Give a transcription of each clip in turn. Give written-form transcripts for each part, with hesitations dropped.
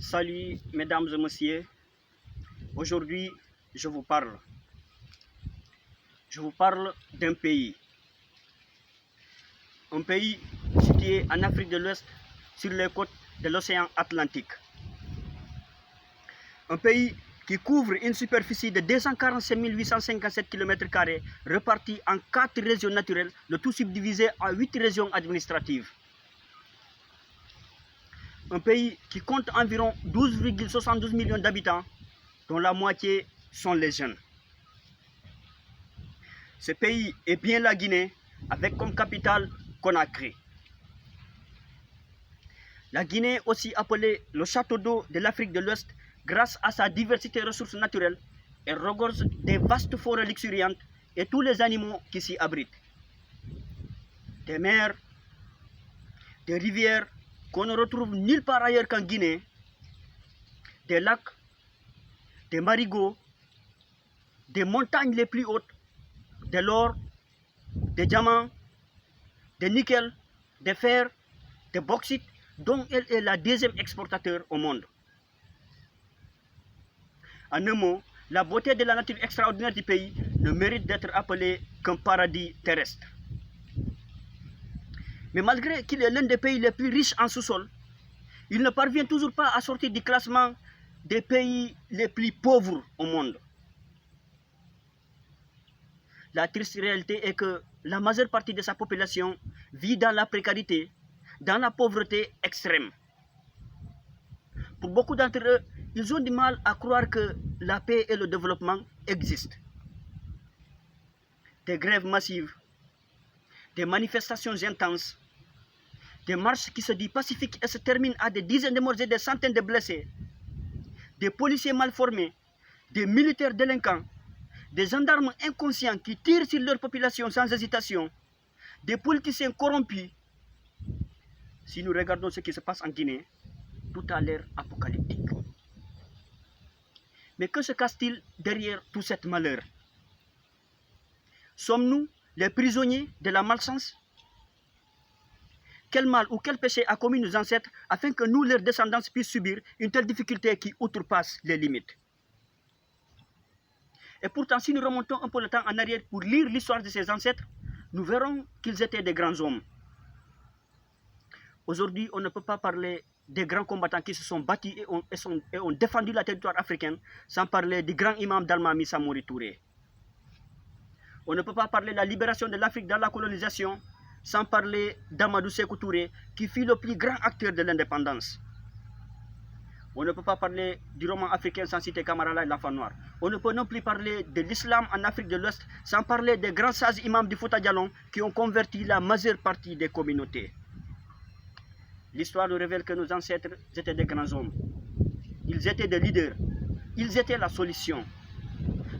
Salut mesdames et messieurs, aujourd'hui je vous parle d'un pays, situé en Afrique de l'Ouest sur les côtes de l'océan Atlantique. Un pays qui couvre une superficie de 245 857 km² répartie en 4 régions naturelles, le tout subdivisé en 8 régions administratives. Un pays qui compte environ 12,72 millions d'habitants, dont la moitié sont les jeunes. Ce pays est bien la Guinée, avec comme capitale Conakry. La Guinée, aussi appelée le château d'eau de l'Afrique de l'Ouest, grâce à sa diversité de ressources naturelles, elle regorge des vastes forêts luxuriantes et tous les animaux qui s'y abritent. Des mers, des rivières qu'on ne retrouve nulle part ailleurs qu'en Guinée, des lacs, des marigots, des montagnes les plus hautes, de l'or, des diamants, des nickel, des fer, des bauxite, dont elle est la deuxième exportateur au monde. En un mot, la beauté de la nature extraordinaire du pays ne mérite d'être appelée qu'un paradis terrestre. Mais malgré qu'il est l'un des pays les plus riches en sous-sol, il ne parvient toujours pas à sortir du classement des pays les plus pauvres au monde. La triste réalité est que la majeure partie de sa population vit dans la précarité, dans la pauvreté extrême. Pour beaucoup d'entre eux, ils ont du mal à croire que la paix et le développement existent. Des grèves massives, des manifestations intenses, des marches qui se disent pacifiques et se terminent à des dizaines de morts et des centaines de blessés, des policiers mal formés, des militaires délinquants, des gendarmes inconscients qui tirent sur leur population sans hésitation, des politiciens corrompus. Si nous regardons ce qui se passe en Guinée, tout a l'air apocalyptique. Mais que se cache-t-il derrière tout cet malheur? Sommes-nous les prisonniers de la malchance? Quel mal ou quel péché a commis nos ancêtres afin que nous, leurs descendants, puissent subir une telle difficulté qui outrepasse les limites? Et pourtant, si nous remontons un peu le temps en arrière pour lire l'histoire de ces ancêtres, nous verrons qu'ils étaient des grands hommes. Aujourd'hui, on ne peut pas parler des grands combattants qui se sont battus et ont défendu la territoire africaine sans parler du grand imam d'Almami Samori Touré. On ne peut pas parler de la libération de l'Afrique dans la colonisation sans parler d'Amadou Sékou Touré qui fut le plus grand acteur de l'indépendance. On ne peut pas parler du roman africain sans citer Kamarala et l'enfant noir. On ne peut non plus parler de l'islam en Afrique de l'Ouest sans parler des grands sages imams du Fouta Djallon qui ont converti la majeure partie des communautés. L'histoire nous révèle que nos ancêtres étaient des grands hommes. Ils étaient des leaders. Ils étaient la solution.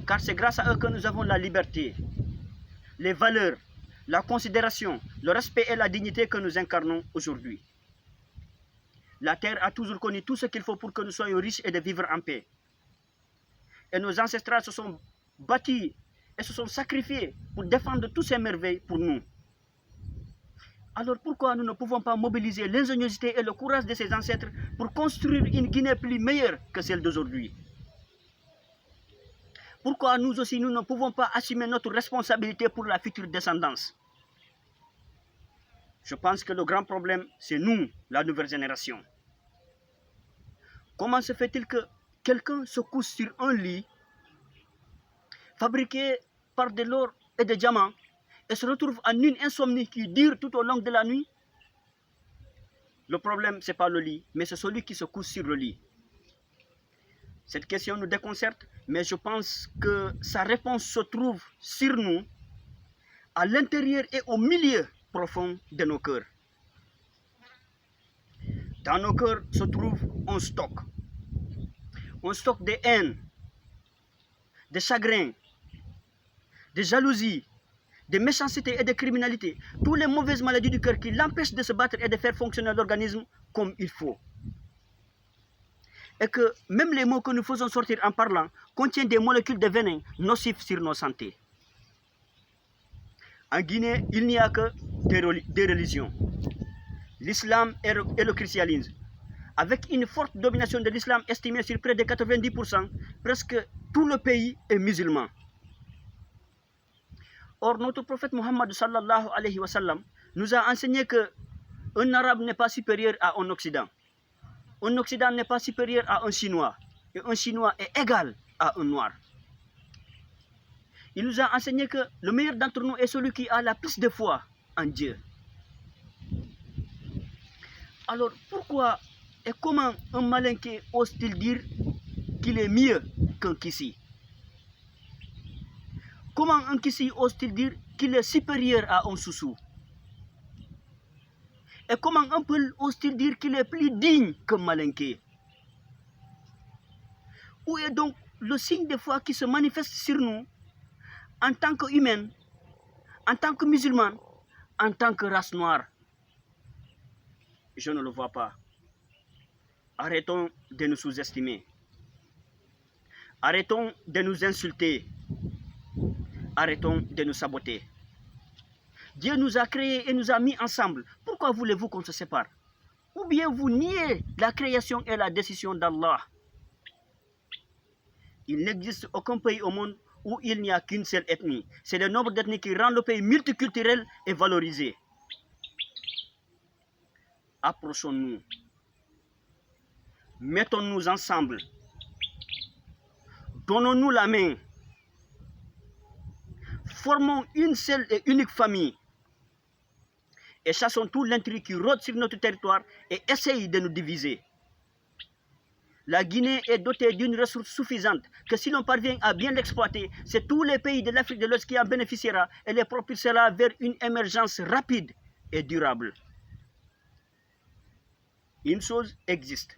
Car c'est grâce à eux que nous avons la liberté, les valeurs, la considération, le respect et la dignité que nous incarnons aujourd'hui. La terre a toujours connu tout ce qu'il faut pour que nous soyons riches et de vivre en paix. Et nos ancêtres se sont battus et se sont sacrifiés pour défendre toutes ces merveilles pour nous. Alors pourquoi nous ne pouvons pas mobiliser l'ingéniosité et le courage de ces ancêtres pour construire une Guinée plus meilleure que celle d'aujourd'hui? Pourquoi nous aussi nous ne pouvons pas assumer notre responsabilité pour la future descendance? Je pense que le grand problème, c'est nous, la nouvelle génération. Comment se fait-il que quelqu'un se couche sur un lit fabriqué par de l'or et des diamants et se retrouve en une insomnie qui dure tout au long de la nuit? Le problème, ce n'est pas le lit, mais c'est celui qui se couche sur le lit. Cette question nous déconcerte, mais je pense que sa réponse se trouve sur nous, à l'intérieur et au milieu profond de nos cœurs. Dans nos cœurs se trouve un stock de haine, de chagrin, de jalousie, de méchanceté et de criminalité, toutes les mauvaises maladies du cœur qui l'empêchent de se battre et de faire fonctionner l'organisme comme il faut. Et que même les mots que nous faisons sortir en parlant contiennent des molécules de venin nocifs sur nos santé. En Guinée, il n'y a que des religions, l'islam et le christianisme. avec une forte domination de l'islam estimée sur près de 90%, presque tout le pays est musulman. Or, notre prophète Mohammed sallallahu alayhi wa sallam nous a enseigné qu'un arabe n'est pas supérieur à un occident. Un occident n'est pas supérieur à un chinois. Et un chinois est égal à un noir. Il nous a enseigné que le meilleur d'entre nous est celui qui a la plus de foi en Dieu. Alors, pourquoi et comment un Malinké ose-t-il dire qu'il est mieux qu'un Kissi? Comment un Kissi ose-t-il dire qu'il est supérieur à un Soussou? Et comment un Peul ose-t-il dire qu'il est plus digne qu'un Malinké? Où est donc le signe de foi qui se manifeste sur nous en tant qu'humains, en tant que musulmans, en tant que race noire? Je ne le vois pas. Arrêtons de nous sous-estimer. Arrêtons de nous insulter. Arrêtons de nous saboter. Dieu nous a créés et nous a mis ensemble. Pourquoi voulez-vous qu'on se sépare? Ou bien vous niez la création et la décision d'Allah? Il n'existe aucun pays au monde où il n'y a qu'une seule ethnie. C'est le nombre d'ethnies qui rend le pays multiculturel et valorisé. Approchons-nous. Mettons-nous ensemble. Donnons-nous la main. Formons une seule et unique famille. Et chassons tout l'intrigue qui rôde sur notre territoire et essaye de nous diviser. La Guinée est dotée d'une ressource suffisante que si l'on parvient à bien l'exploiter, c'est tous les pays de l'Afrique de l'Ouest qui en bénéficiera et les propulsera vers une émergence rapide et durable. Une chose existe.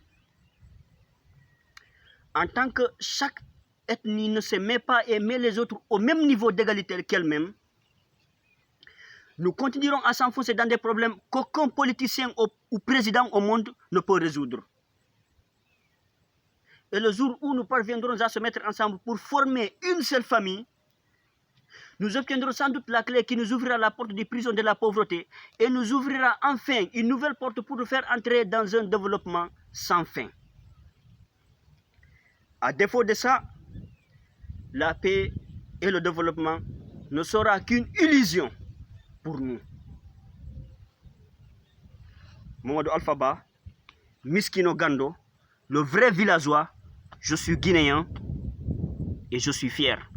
En tant que chaque ethnie ne se met pas et met les autres au même niveau d'égalité qu'elle-même, nous continuerons à s'enfoncer dans des problèmes qu'aucun politicien ou président au monde ne peut résoudre. Et le jour où nous parviendrons à se mettre ensemble pour former une seule famille, nous obtiendrons sans doute la clé qui nous ouvrira la porte des prisons de la pauvreté et nous ouvrira enfin une nouvelle porte pour nous faire entrer dans un développement sans fin. À défaut de ça, la paix et le développement ne sera qu'une illusion pour nous. Mamadou Alpha Ba, Miskino Gando, le vrai villageois, je suis guinéen et je suis fier.